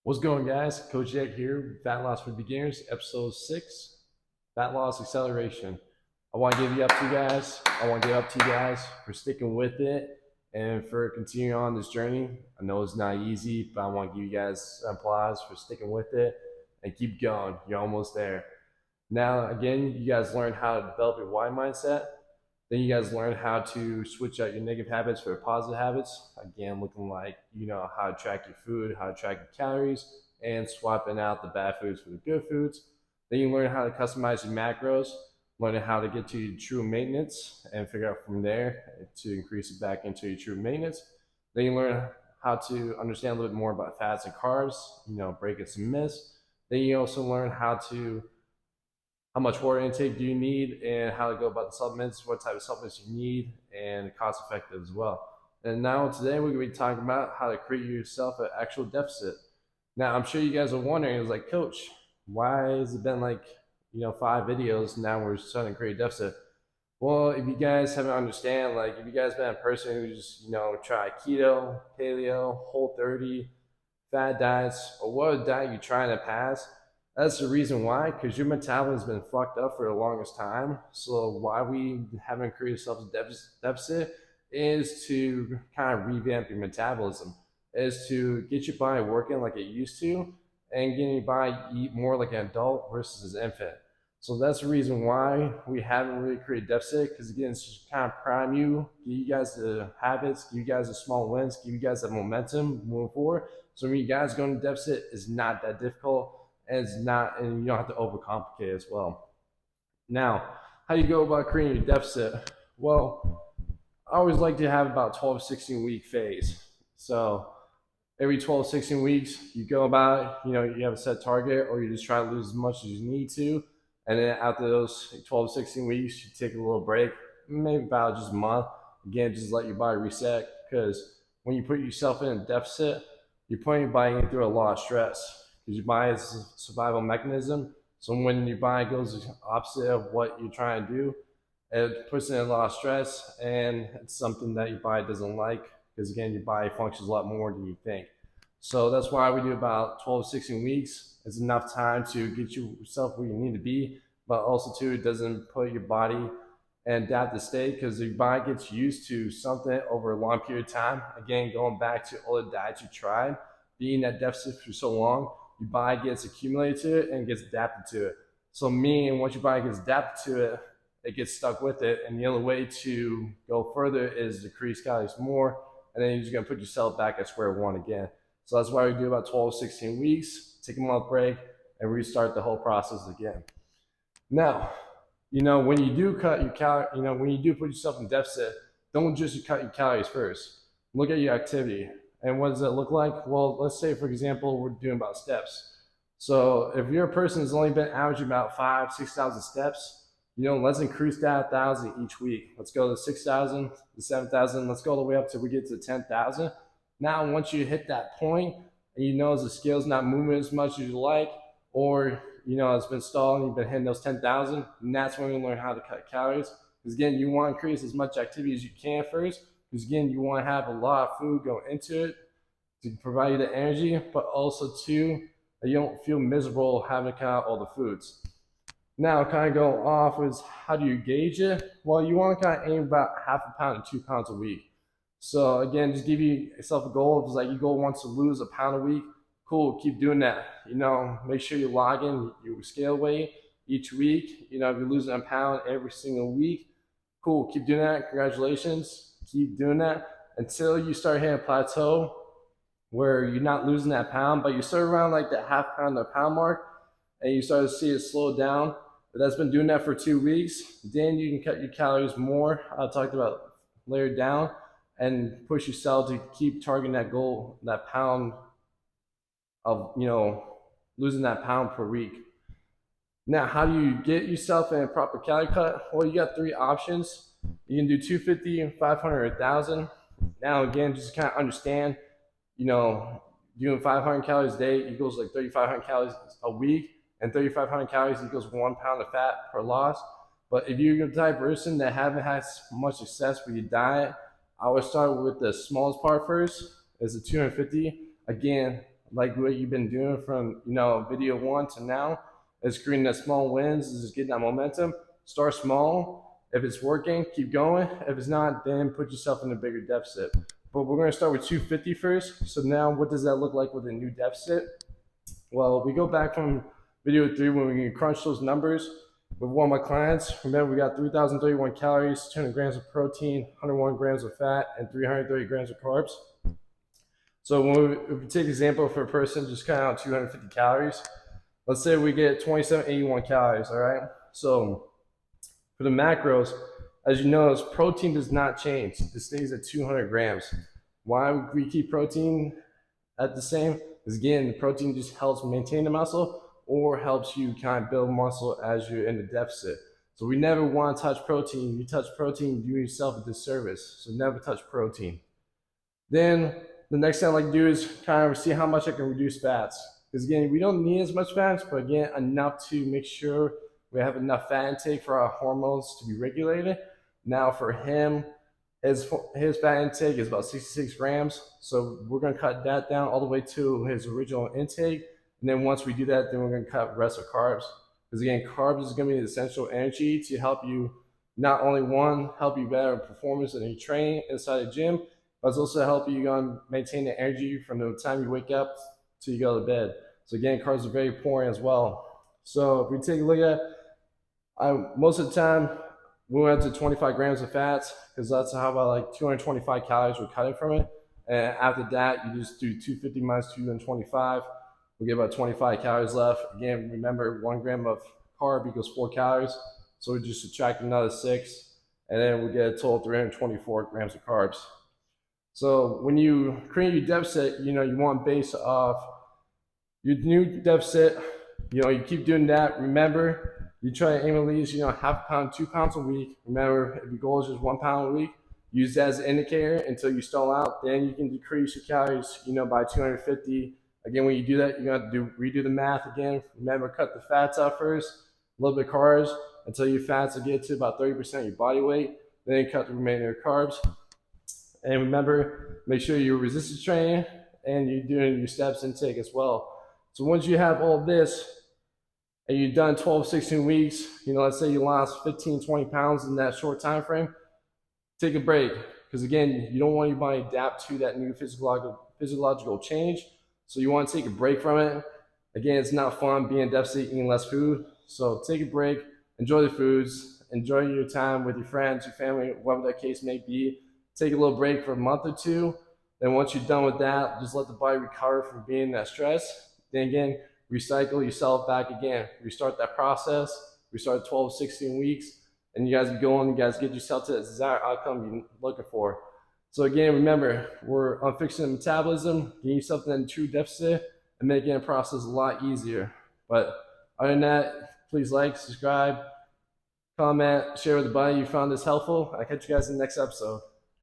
What's going, guys? Coach Jack here, Fat Loss for Beginners, episode 6, Fat Loss Acceleration. I want to give you up to you guys. I want to give up to you guys for sticking with it and for continuing on this journey. I know it's not easy, but I want to give you guys applause for sticking with it and keep going. You're almost there. Now, again, you guys learned how to develop your why mindset. Then you guys learn how to switch out your negative habits for positive habits. Again, looking like you know how to track your food, how to track your calories, and swapping out the bad foods for the good foods. Then you learn how to customize your macros, learning how to get to your true maintenance and figure out from there to increase it back into your true maintenance. Then you learn how to understand a little bit more about fats and carbs, breaking some myths. Then you also learn how much water intake do you need and how to go about the supplements, what type of supplements you need, and cost effective as well. And now today we're going to be talking about how to create yourself an actual deficit. Now I'm sure you guys are wondering, it's like, Coach, why has it been like 5 videos now we're starting to create a deficit? Well, if you guys haven't understand, like if you guys been a person who's try keto, paleo, Whole30, fat diets, or what diet you're trying to pass, that's the reason why, because your metabolism has been fucked up for the longest time. So why we haven't created ourselves a deficit is to kind of revamp your metabolism, is to get your body working like it used to, and getting your body eat more like an adult versus an infant. So that's the reason why we haven't really created deficit, because again, it's just kind of prime you, give you guys the habits, give you guys the small wins, give you guys the momentum moving forward. So when you guys go into deficit, it's not that difficult, and it's not, and you don't have to overcomplicate it as well. Now, how do you go about creating your deficit? Well, I always like to have about 12 to 16 week phase. So every 12 to 16 weeks, you go about it, you have a set target, or you just try to lose as much as you need to. And then after those 12 to 16 weeks, you take a little break, maybe about just a month. Again, just let your body reset, because when you put yourself in a deficit, you're putting your body through a lot of stress, because your body is a survival mechanism. So when your body goes the opposite of what you're trying to do, it puts in a lot of stress, and it's something that your body doesn't like, because again, your body functions a lot more than you think. So that's why we do about 12 to 16 weeks. It's enough time to get yourself where you need to be, but also too, it doesn't put your body and adapt the state, because your body gets used to something over a long period of time. Again, going back to all the diets you tried, being that deficit for so long, your body gets accumulated to it and gets adapted to it. So meaning once your body gets adapted to it, it gets stuck with it. And the only way to go further is decrease calories more, and then you're just gonna put yourself back at square one again. So that's why we do about 12 to 16 weeks, take a month break, and restart the whole process again. Now, when you do cut your when you do put yourself in deficit, don't just cut your calories first. Look at your activity. And what does that look like? Well, let's say, for example, we're doing about steps. So if you're a person who's only been averaging about 6,000 steps, let's increase that 1,000 each week. Let's go to 6,000, to 7,000. Let's go all the way up till we get to 10,000. Now, once you hit that point and you know the scale's not moving as much as you like, or it's been stalled and you've been hitting those 10,000, and that's when we learn how to cut calories. Because again, you want to increase as much activity as you can first, because again, you want to have a lot of food go into it to provide you the energy, but also too, you don't feel miserable having to cut all the foods. Now, kind of go off is, how do you gauge it? Well, you want to kind of aim about half a pound to 2 pounds a week. So again, just give yourself a goal. If it's like your goal wants to lose a pound a week, cool, keep doing that. Make sure you log in your scale weight each week. If you're losing a pound every single week, cool, keep doing that. Congratulations, keep doing that until you start hitting a plateau where you're not losing that pound, but you start around like that half pound to pound mark, and you start to see it slow down. But that's been doing that for 2 weeks. Then you can cut your calories more. I talked about layer down, and push yourself to keep targeting that goal, that pound of, losing that pound per week. Now, how do you get yourself in a proper calorie cut? Well, you got 3 options. You can do 250, 500, or 1,000. Now, again, just kind of understand, doing 500 calories a day equals like 3,500 calories a week, and 3,500 calories equals 1 pound of fat per loss. But if you're the type of person that haven't had much success with your diet, I would start with the smallest part first, is the 250. Again, like what you've been doing from video 1 to now, is creating that small wins, is just getting that momentum. Start small. If it's working, keep going. If it's not, then put yourself in a bigger deficit. But we're going to start with 250 first. So now what does that look like with a new deficit? Well, we go back from video 3 when we can crunch those numbers with one of my clients. Remember, we got 3,031 calories, 200 grams of protein, 101 grams of fat, and 330 grams of carbs. So if we take an example for a person just cutting out 250 calories, let's say we get 2781 calories, all right? So for the macros, as you notice, protein does not change. It stays at 200 grams. Why we keep protein at the same? Because again, the protein just helps maintain the muscle or helps you kind of build muscle as you're in the deficit. So we never want to touch protein. You touch protein, you do yourself a disservice. So never touch protein. Then the next thing I like to do is kind of see how much I can reduce fats. Because again, we don't need as much fats, but again, enough to make sure we have enough fat intake for our hormones to be regulated. Now for him, his fat intake is about 66 grams. So we're going to cut that down all the way to his original intake. And then once we do that, then we're going to cut the rest of carbs. Because again, carbs is going to be the essential energy to help you not only help you better performance in your training inside the gym, but it's also help you maintain the energy from the time you wake up till you go to bed. So again, carbs are very important as well. So if we take a look at, most of the time, we went up to 25 grams of fats because that's how about like 225 calories we're cutting from it. And after that, you just do 250 minus 225. We get about 25 calories left. Again, remember 1 gram of carb equals 4 calories. So we just subtract another 6, and then we get a total of 324 grams of carbs. So when you create your deficit, you want base off your new deficit. You keep doing that. Remember, you try to aim at least, half a pound, 2 pounds a week. Remember, if your goal is just 1 pound a week, use that as an indicator until you stall out. Then you can decrease your calories, by 250. Again, when you do that, you're going to have to redo the math again. Remember, cut the fats out first, a little bit of carbs until your fats will get to about 30% of your body weight. Then cut the remaining carbs. And remember, make sure you're resistance training and you're doing your steps intake as well. So once you have all this and you've done 12, 16 weeks, let's say you lost 15, 20 pounds in that short time frame, take a break. Because again, you don't want your body to adapt to that new physiological change. So you want to take a break from it. Again, it's not fun being in deficit, eating less food. So take a break, enjoy the foods, enjoy your time with your friends, your family, whatever that case may be. Take a little break for a month or two. Then once you're done with that, just let the body recover from being in that stress. Then again, recycle yourself back again. Restart that process. Restart 12, 16 weeks. And you guys be going, you guys get yourself to the desired outcome you're looking for. So again, remember, we're on fixing the metabolism, getting yourself in a true deficit, and making the process a lot easier. But other than that, please like, subscribe, comment, share with the buddy you found this helpful. I'll catch you guys in the next episode.